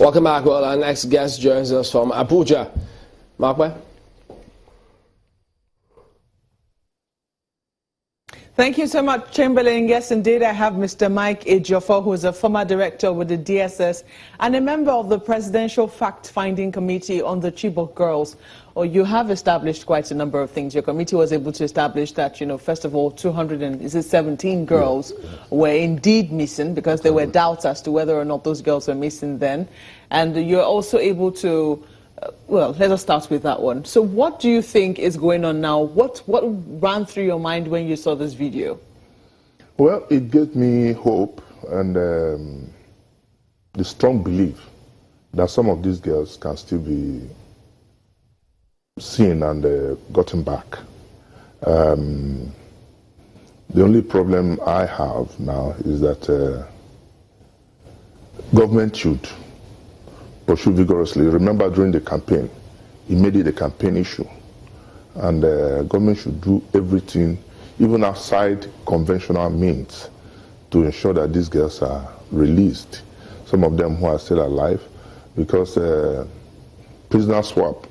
Welcome back. Well, our next guest joins us from Abuja. Markwe? Thank you so much, Chamberlain. Yes, indeed, I have Mr. Mike Ejiofor, who is a former director with the DSS and a member of the Presidential Fact-Finding Committee on the Chibok girls. Or you have established quite a number of things. Your committee was able to establish that, first of all, 217 girls were indeed missing because there were doubts as to whether or not those girls were missing then. And you're also able to, well, let us start with that one. So what do you think is going on now? What ran through your mind when you saw this video? Well, it gave me hope and the strong belief that some of these girls can still be seen and gotten back. The only problem I have now is that government should pursue vigorously. Remember, during the campaign, he made it a campaign issue, and government should do everything, even outside conventional means, to ensure that these girls are released. Some of them who are still alive, because prisoner swap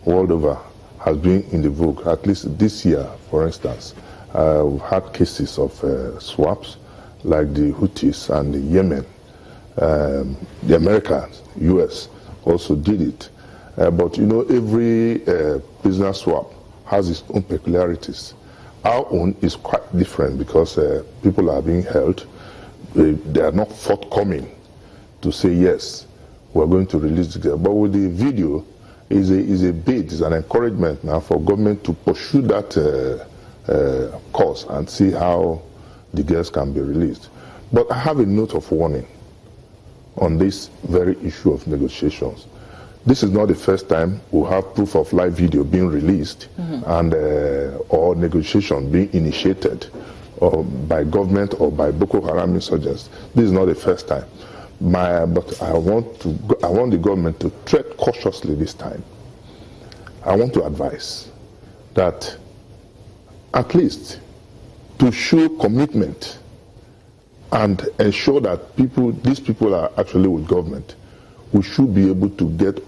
world over has been in the vogue. At least this year, for instance, we've had cases of swaps, like the Houthis and the Yemen. The Americans, US, also did it. But every prisoner swap has its own peculiarities. Our own is quite different because people are being held. They are not forthcoming to say, yes, we're going to release the girl. But with the video, is a bid, is an encouragement now for government to pursue that course and see how the girls can be released. But I have a note of warning on this very issue of negotiations. This is not the first time we have proof of live video being released and or negotiation being initiated or by government or by Boko Haram insurgents. This is not the first time. But I want the government to tread cautiously this time. I want to advise that at least to show commitment and ensure that these people are actually with government, we should be able to get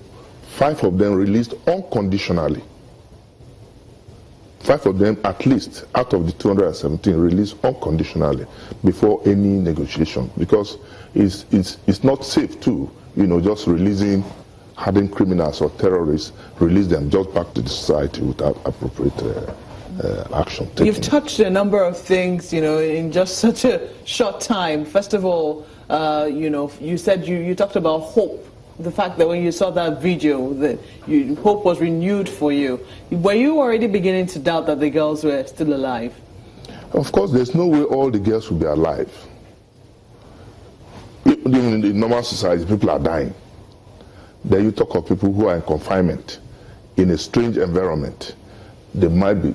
5 of them released unconditionally. 5 of them at least out of the 217 released unconditionally before any negotiation, because it's not safe too, just releasing hardened criminals or terrorists, release them just back to the society without appropriate action taken. You've touched a number of things, in just such a short time. First of all, you said you talked about hope. The fact that when you saw that video, that hope was renewed for you. Were you already beginning to doubt that the girls were still alive? Of course, there's no way all the girls will be alive. Even in the normal society, people are dying. Then you talk of people who are in confinement, in a strange environment.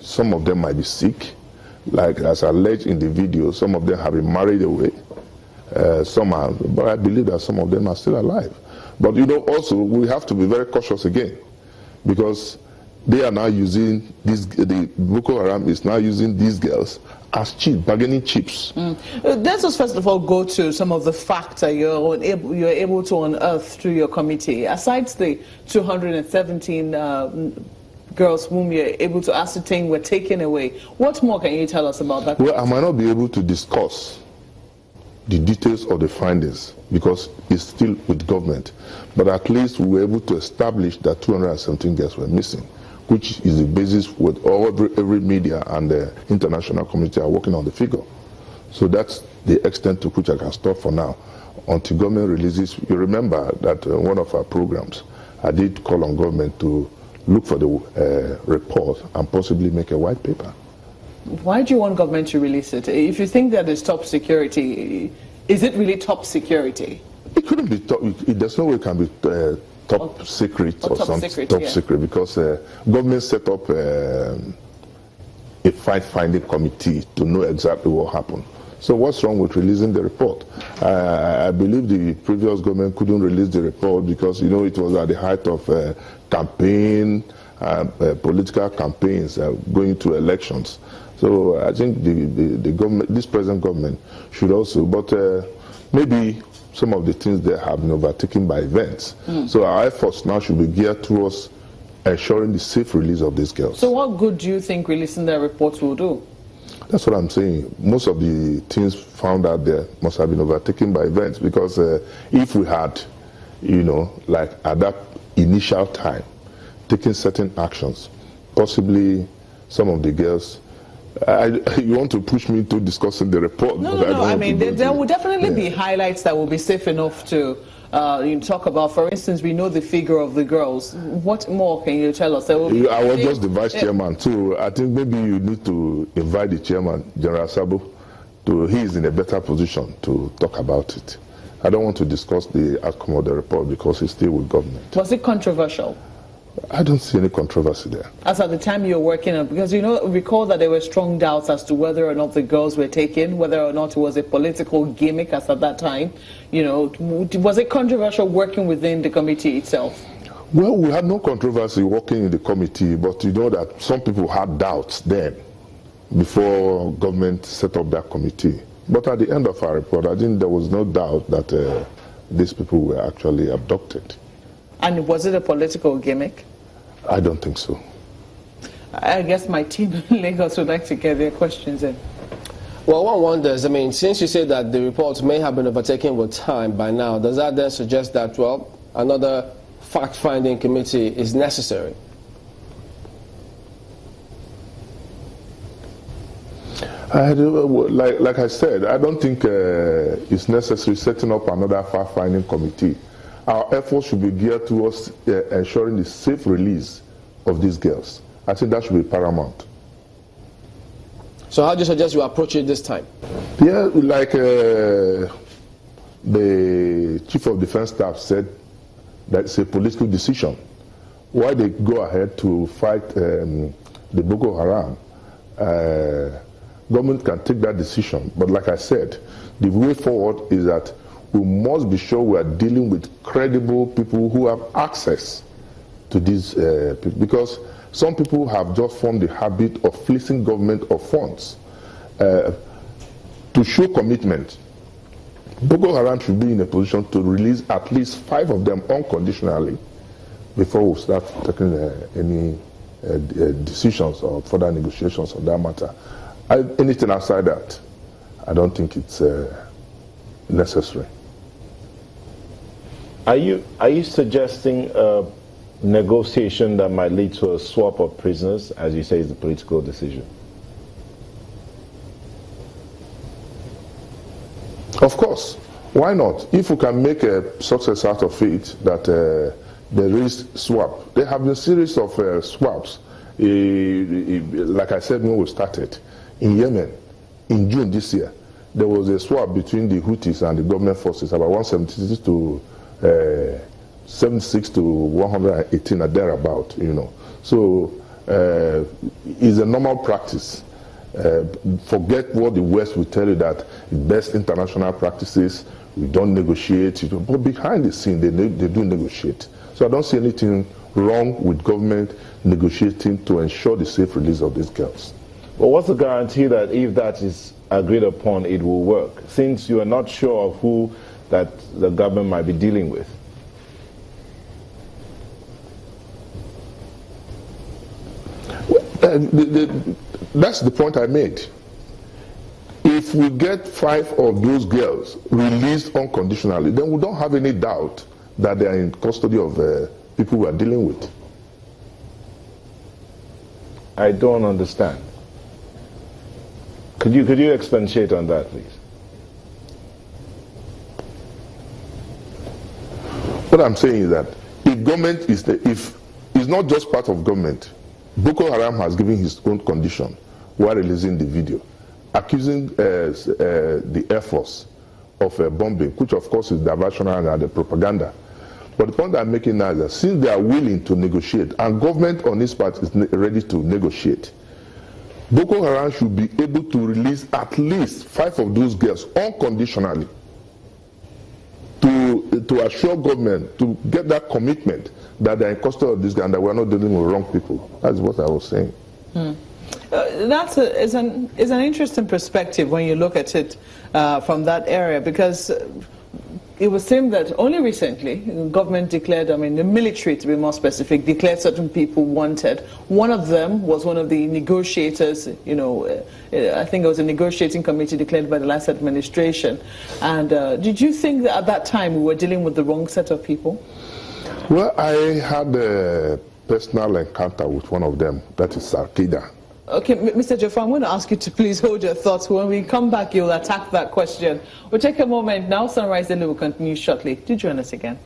Some of them might be sick, like as alleged in the video, some of them have been married away. But I believe that some of them are still alive. But also we have to be very cautious again, because they are now using the Boko Haram is now using these girls as bargaining chips. Let us first of all go to some of the facts that you're able to unearth through your committee. Aside the 217 girls whom you're able to ascertain were taken away, what more can you tell us about that? Well, I might not be able to discuss the details of the findings because it's still with government, but at least we were able to establish that 217 girls were missing, which is the basis with every media and the international community are working on the figure. So that's the extent to which I can stop for now until government releases. You remember that one of our programs, I did call on government to look for the report and possibly make a white paper. Why do you want government to release it? If you think that it's top security, is it really top security? It couldn't be top. There's no way it can be top secret or top secret, because government set up a fact-finding committee to know exactly what happened. So what's wrong with releasing the report? I believe the previous government couldn't release the report because it was at the height of campaign, political campaigns, going to elections. So I think the government, this present government, should also, but maybe some of the things there have been overtaken by events. So our efforts now should be geared towards ensuring the safe release of these girls. So what good do you think releasing their reports will do? That's what I'm saying. Most of the things found out there must have been overtaken by events, because if we had, like at that initial time, taken certain actions, possibly some of the girls, you want to push me to discussing the report? No. I mean, there will definitely be highlights that will be safe enough to talk about. For instance, we know the figure of the girls. What more can you tell us? I was just the vice chairman, too. I think maybe you need to invite the chairman, General Sabo. He is in a better position to talk about it. I don't want to discuss the outcome of the report because it's still with government. Was it controversial? I don't see any controversy there. As at the time you were working on, because recall that there were strong doubts as to whether or not the girls were taken, whether or not it was a political gimmick as at that time. Was it controversial working within the committee itself? Well, we had no controversy working in the committee, but you know that some people had doubts then, before government set up that committee. But at the end of our report, I think there was no doubt that these people were actually abducted. And was it a political gimmick? I don't think so. I guess my team in Lagos would like to get their questions in. Well, one wonders, since you say that the reports may have been overtaken with time by now, does that then suggest that, well, another fact-finding committee is necessary? Like I said, I don't think it's necessary setting up another fact-finding committee. Our efforts should be geared towards ensuring the safe release of these girls. I think that should be paramount. So how do you suggest you approach it this time? Yeah, like the Chief of Defense Staff said, that it's a political decision. Why they go ahead to fight the Boko Haram, government can take that decision. But like I said, the way forward is that we must be sure we are dealing with credible people who have access to these people, because some people have just formed the habit of fleecing government of funds. To show commitment, Boko Haram should be in a position to release at least 5 of them unconditionally before we start taking any decisions or further negotiations on that matter. Anything outside that, I don't think it's necessary. Are you suggesting a negotiation that might lead to a swap of prisoners, as you say, is a political decision? Of course. Why not? If we can make a success out of it, that there is swap. There have been a series of swaps. Like I said when we started, in Yemen, in June this year, there was a swap between the Houthis and the government forces, about 176 to 76 to 118 or thereabout, So it's a normal practice. Forget what the West will tell you, that the best international practices, we don't negotiate. But behind the scene, they do negotiate. So I don't see anything wrong with government negotiating to ensure the safe release of these girls. Well, what's the guarantee that if that is agreed upon, it will work, since you are not sure of who that the government might be dealing with? That's the point I made. If we get 5 of those girls released unconditionally, then we don't have any doubt that they are in custody of people we are dealing with. I don't understand. Could you expatiate on that, please? What I'm saying is that if government if it's not just part of government, Boko Haram has given his own condition while releasing the video, accusing the Air Force of bombing, which of course is diversionary and the propaganda. But the point I'm making now is that since they are willing to negotiate, and government on its part is ready to negotiate, Boko Haram should be able to release at least 5 of those girls unconditionally to assure government to get that commitment that they're in custody of this guy and that we're not dealing with wrong people. That's what I was saying. That's an interesting perspective when you look at it from that area, because it would seem that only recently, the government declared, I mean, the military, to be more specific, declared certain people wanted. One of them was one of the negotiators, you know, I think it was a negotiating committee declared by the last administration. And did you think that at that time we were dealing with the wrong set of people? Well, I had a personal encounter with one of them, that is Al-Qaeda. Okay, Mr. Ejiofor, I'm going to ask you to please hold your thoughts. When we come back, you'll attack that question. We'll take a moment now. Sunrise Daily will continue shortly. Do join us again.